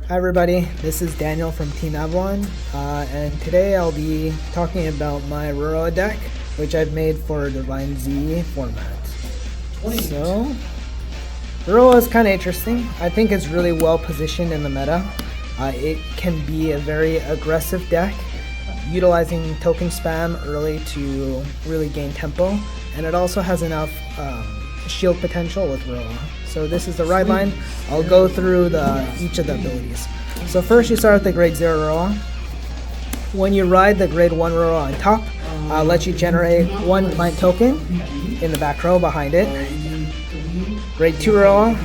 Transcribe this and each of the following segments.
Hi everybody, this is Daniel from Team Avalon, and today I'll be talking about my Rorowa deck, which I've made for Divine Z format. So, Rorowa is kind of interesting. I think it's really well positioned in the meta. It can be a very aggressive deck, utilizing token spam early to really gain tempo, and it also has enough shield potential with Rorowa. So this is the ride line. I'll go through each of the abilities. So first you start with the grade 0 Rorowa. When you ride the grade 1 Rorowa on top, lets you generate 1 plant token in the back row behind it. Grade 2 Rorowa.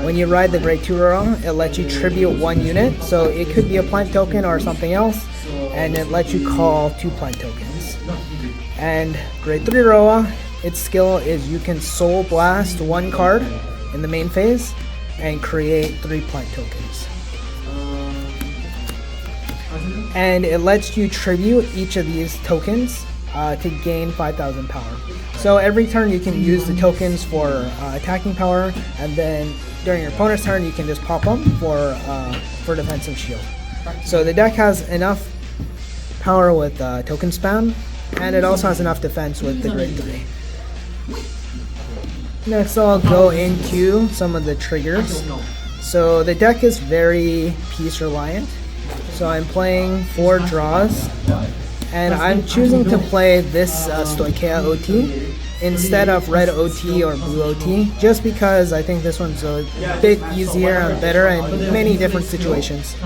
When you ride the grade 2 Rorowa, it lets you tribute 1 unit. So it could be a plant token or something else, and it lets you call 2 plant tokens. And grade 3 Rorowa, its skill is you can soul blast 1 card in the main phase and create 3 plant tokens. And it lets you tribute each of these tokens to gain 5,000 power. So every turn you can use the tokens for attacking power, and then during your opponent's turn you can just pop them for defensive shield. So the deck has enough power with token spam, and it also has enough defense with the grade 3. Next I'll go into some of the triggers. So the deck is very piece reliant. So I'm playing 4 draws, and I'm choosing to play this Stoicheia OT instead of red OT or blue OT, just because I think this one's a bit easier and better in many different situations.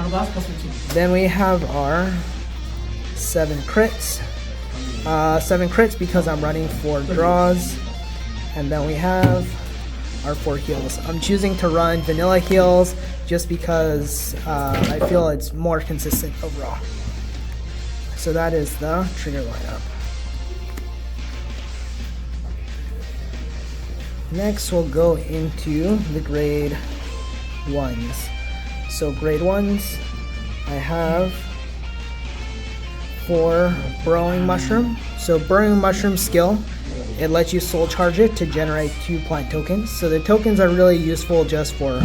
Then we have our 7 crits. 7 crits because I'm running 4 draws. And then we have our 4 heals. I'm choosing to run vanilla heals just because I feel it's more consistent overall. So that is the trigger lineup. Next we'll go into the grade 1s. So grade 1s, I have 4 Burrowing Mushroom. So Burrowing Mushroom skill, it lets you soul charge it to generate 2 plant tokens. So the tokens are really useful just for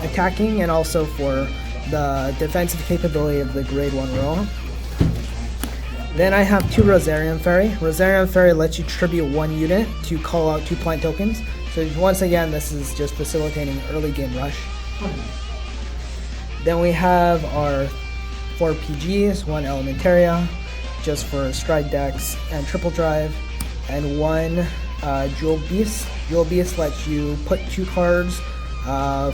attacking and also for the defensive capability of the grade 1 Rorowa. Then I have 2 Rosarium Fairy. Rosarium Fairy lets you tribute 1 unit to call out 2 plant tokens. So once again, this is just facilitating early game rush. Then we have our 4 PGs, 1 Elementaria, just for stride decks and triple drive, and 1 Jewel Beast. Jewel Beast lets you put 2 cards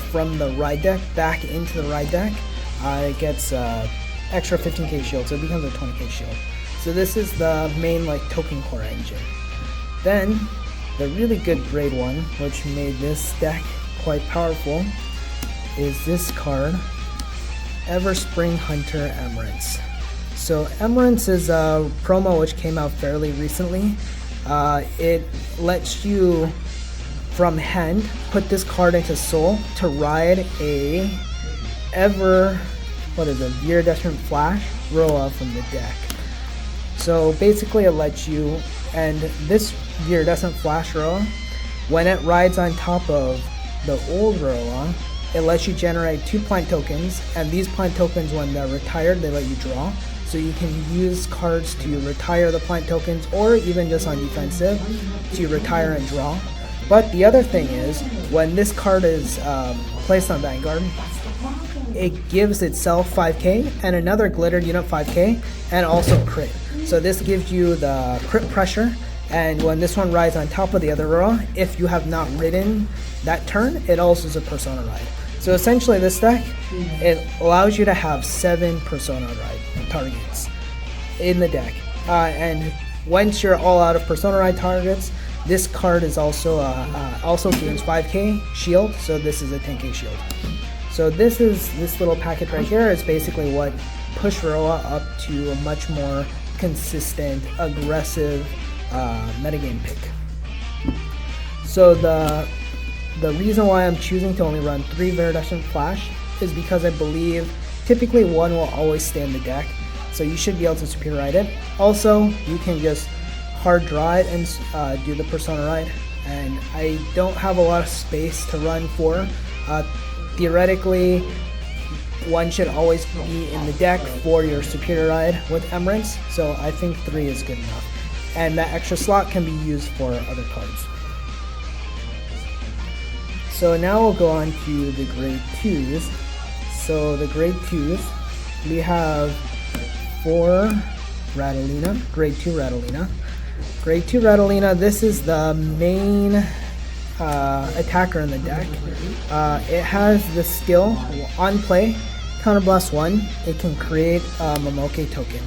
from the ride deck back into the ride deck. It gets extra 15k shield, so it becomes a 20k shield. So this is the main token core engine. Then the really good grade 1, which made this deck quite powerful, is this card, Everspring Hunter Emerance. So Emerance is a promo which came out fairly recently. It lets you, from hand, put this card into soul to ride a Iridescent Flash Rorowa from the deck. So basically it lets you, and this Iridescent Flash Rorowa, when it rides on top of the old Rorowa, it lets you generate 2 plant tokens, and these plant tokens, when they're retired, they let you draw. So you can use cards to retire the plant tokens, or even just on defensive to retire and draw. But the other thing is, when this card is placed on Vanguard, it gives itself 5k and another glittered unit 5k, and also crit. So this gives you the crit pressure, and when this one rides on top of the other Rorowa, if you have not ridden that turn, it also is a Persona ride. So essentially this deck, it allows you to have 7 Persona ride targets in the deck. And once you're all out of Persona ride targets, this card is also gains 5k shield, so this is a 10k shield. So this little package right here is basically what pushed Rorowa up to a much more consistent, aggressive metagame pick. So the reason why I'm choosing to only run 3 Iridescent Flash is because I believe typically 1 will always stay in the deck, so you should be able to superior ride it. Also, you can just hard draw it and do the Persona ride, and I don't have a lot of space to run 4. Theoretically, 1 should always be in the deck for your superior ride with Emeralds, so I think 3 is good enough. And that extra slot can be used for other cards. So now we'll go on to the grade 2s. So the grade 2s, we have 4 Rattleina, grade 2 Rattleina. Grade 2 Rattleina, this is the main attacker in the deck. It has the skill, on play, counterblast 1, it can create a Momoke token.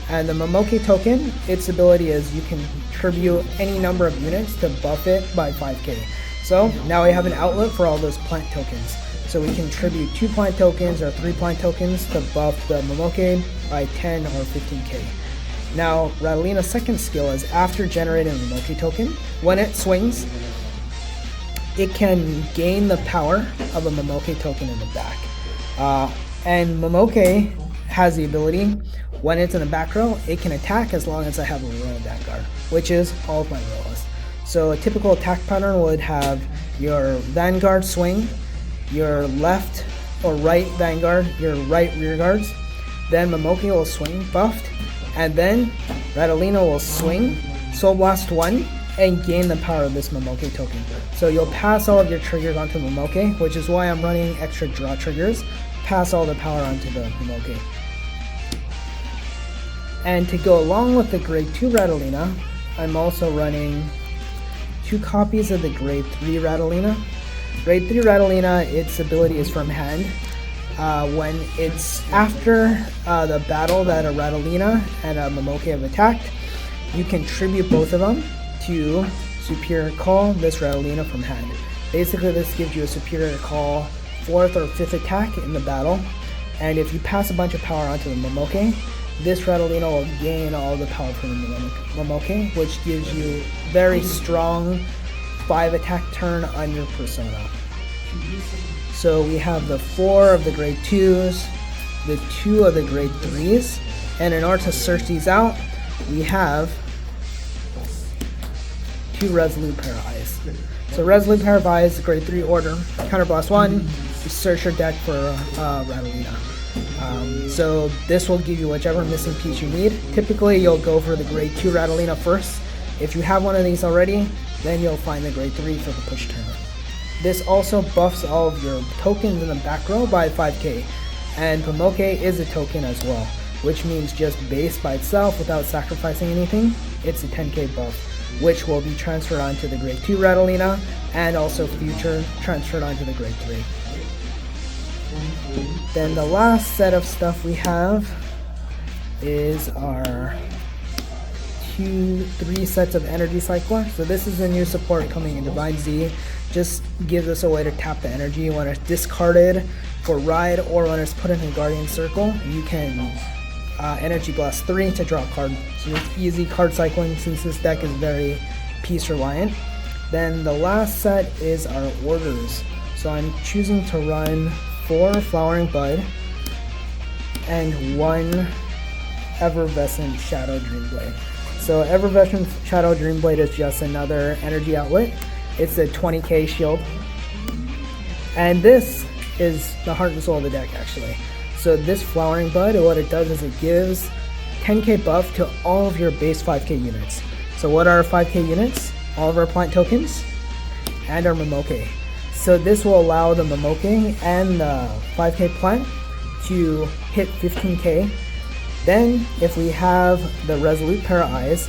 And the Momoke token, its ability is you can tribute any number of units to buff it by 5k. So now we have an outlet for all those plant tokens. So we can tribute 2 plant tokens or 3 plant tokens to buff the Momoke by 10 or 15k. Now, Rattleina's second skill is after generating a Momoke token, when it swings, it can gain the power of a Momoke token in the back. And Momoke has the ability, when it's in the back row, it can attack as long as I have a Rorowa Deck guard, which is all of my Rorowas. So a typical attack pattern would have your Vanguard swing, your left or right Vanguard, your right rear guards, then Momoke will swing buffed, and then Rattleina will swing, Soul Blast 1, and gain the power of this Momoke token. So you'll pass all of your triggers onto Momoke, which is why I'm running extra draw triggers, pass all the power onto the Momoke. And to go along with the grade 2 Rattleina, I'm also running 2 copies of the grade 3 Rattleina. Grade 3 Rattleina, its ability is from hand. When it's after the battle that a Rattleina and a Momoke have attacked, you can tribute both of them to superior call this Rattleina from hand. Basically, this gives you a superior call 4th or 5th attack in the battle, and if you pass a bunch of power onto the Momoke, this Rattleina will gain all the power from the Momoke, which gives you very strong 5 attack turn on your persona. So we have the 4 of the grade 2s, the 2 of the grade 3s, and in order to search these out, we have 2 Resolute Pair of Eyes. So Resolute Pair of Eyes, grade 3 order, counterblast 1, you search your deck for Rattleina. So this will give you whichever missing piece you need. Typically you'll go for the grade 2 Rattleina first. If you have one of these already, then you'll find the grade 3 for the push turn. This also buffs all of your tokens in the back row by 5k, and Momoke is a token as well, which means just base by itself without sacrificing anything, it's a 10k buff, which will be transferred onto the grade 2 Rattleina and also future transferred onto the grade 3. Then the last set of stuff we have is our 3 sets of Energy Cycler. So this is a new support coming in Divine Z. Just gives us a way to tap the energy when it's discarded for ride or when it's put in a Guardian Circle. You can Energy Blast 3 to draw a card. So it's easy card cycling since this deck is very piece reliant. Then the last set is our orders. So I'm choosing to run 4 Flowering Bud and 1 Effervescent Shadow Dreamblade. So Effervescent Shadow Dreamblade is just another energy outlet. It's a 20k shield. And this is the heart and soul of the deck actually. So this Flowering Bud, what it does is it gives 10k buff to all of your base 5k units. So what are our 5k units? All of our plant tokens and our Momoke. So this will allow the Momoke and the 5k plant to hit 15k. Then if we have the Resolute Pair of Eyes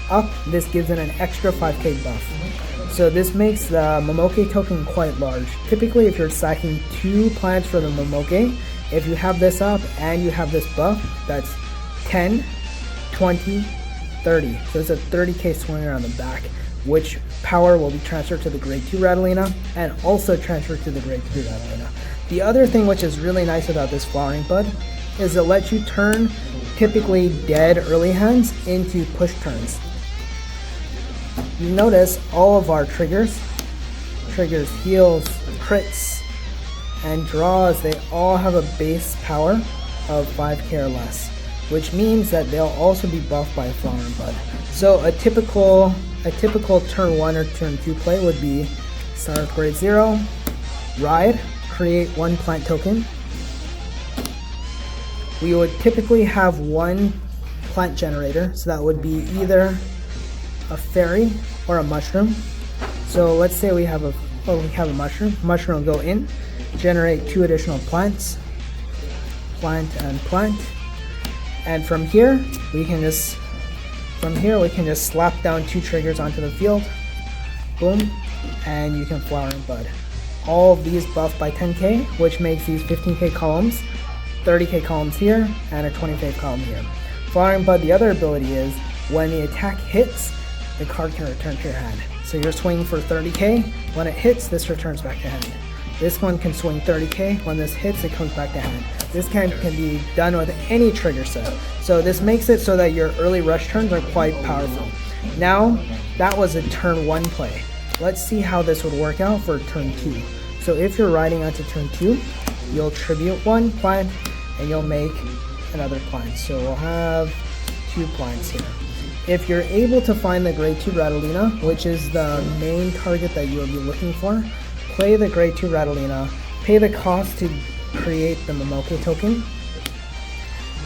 up, this gives it an extra 5k buff. So this makes the Momoke token quite large. Typically if you're stacking 2 plants for the Momoke, if you have this up and you have this buff, that's 10, 20, 30. So it's a 30k swinger on the back, which power will be transferred to the grade 2 Rattleina and also transferred to the grade 3 Rattleina. The other thing which is really nice about this Flowering Bud is it lets you turn typically dead early hands into push turns. You notice all of our triggers, heals, crits, and draws, they all have a base power of 5k or less, which means that they'll also be buffed by a Flowering Bud. So a typical turn 1 or turn 2 play would be start with grade 0, ride, create 1 plant token, we would typically have one plant generator, so that would be either a fairy or a mushroom. So let's say we have a mushroom. Mushroom will go in, generate 2 additional plants, plant and plant, and from here we can just slap down 2 triggers onto the field. Boom, and you can flower and bud. All of these buff by 10k, which makes these 15k columns, 30k columns here, and a 20k column here. Flower and bud, the other ability is when the attack hits, the card can return to your hand. So you're swinging for 30k, when it hits, this returns back to hand. This one can swing 30k, when this hits, it comes back to hand. This can be done with any trigger set. So this makes it so that your early rush turns are quite powerful. Now, that was a turn 1 play. Let's see how this would work out for turn 2. So if you're riding onto turn 2, you'll tribute 1 plant, and you'll make another plant. So we'll have 2 plants here. If you're able to find the grade 2 Ratolina, which is the main target that you'll be looking for, play the grade 2 Ratolina, pay the cost to create the Momoke token.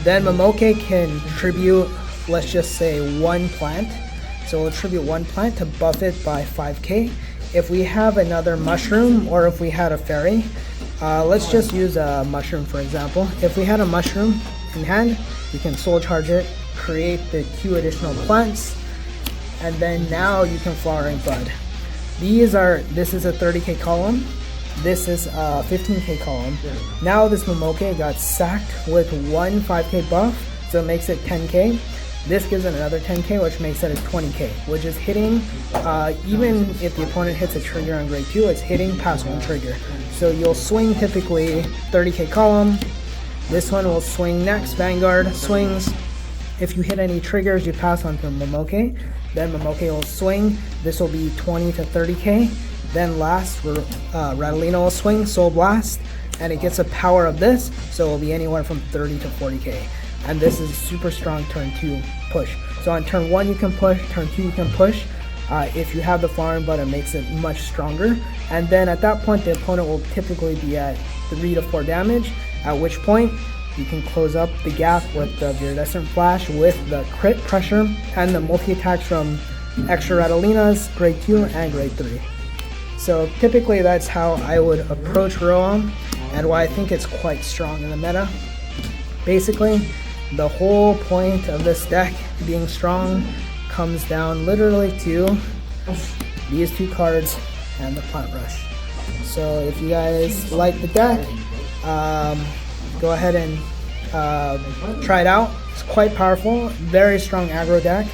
Then Momoke can tribute, let's just say 1 plant. So we'll tribute 1 plant to buff it by 5k. If we have another mushroom, or if we had a fairy, let's just use a mushroom for example. If we had a mushroom in hand, we can soul charge it, create the 2 additional plants, and then now you can flower and bud. This is a 30k column, this is a 15k column. Now this Momoke got sacked with 1 5k buff, so it makes it 10k. This gives it another 10k, which makes it a 20k, which is hitting, even if the opponent hits a trigger on grade 2, it's hitting past 1 trigger. So you'll swing typically 30k column, this one will swing next, Vanguard swings. If you hit any triggers, you pass on to Momoke, then Momoke will swing, this will be 20 to 30k, then last, Ratolina will swing, Soul Blast, and it gets a power of this, so it will be anywhere from 30 to 40k. And this is super strong turn 2 push. So on turn 1 you can push, turn 2 you can push. If you have the flower and bud, it makes it much stronger. And then at that point the opponent will typically be at 3 to 4 damage, at which point you can close up the gap with the Viridescent Flash with the crit pressure and the multi-attacks from extra Ratolinas, grade 2 and grade 3. So typically that's how I would approach Rorowa and why I think it's quite strong in the meta. Basically, the whole point of this deck being strong comes down literally to these 2 cards and the Plant Rush. So if you guys like the deck, go ahead and try it out. It's quite powerful, very strong aggro deck.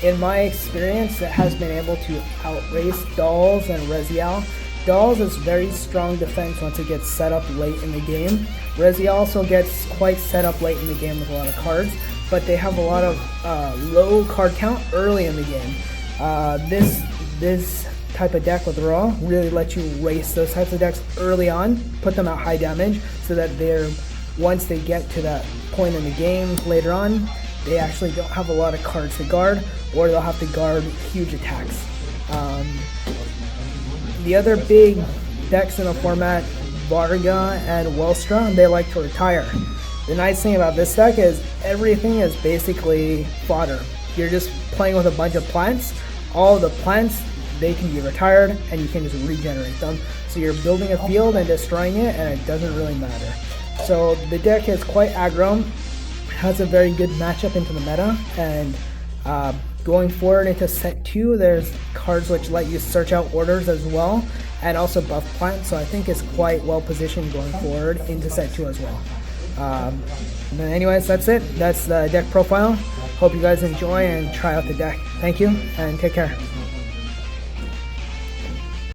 In my experience, it has been able to outrace Dolls and Rezial. Dolls is very strong defense once it gets set up late in the game. Rezial also gets quite set up late in the game with a lot of cards, but they have a lot of low card count early in the game. This type of deck with Rorowa really lets you race those types of decks early on, put them at high damage, so that once they get to that point in the game later on, they actually don't have a lot of cards to guard, or they'll have to guard huge attacks. The other big decks in the format, Varga and Welstra, they like to retire. The nice thing about this deck is everything is basically fodder. You're just playing with a bunch of plants. All the plants, they can be retired and you can just regenerate them. So you're building a field and destroying it, and it doesn't really matter. So the deck is quite aggro, has a very good matchup into the meta, and going forward into set 2, there's cards which let you search out orders as well, and also buff plants, so I think it's quite well positioned going forward into set 2 as well. And then anyways, that's it. That's the deck profile. Hope you guys enjoy and try out the deck. Thank you, and take care.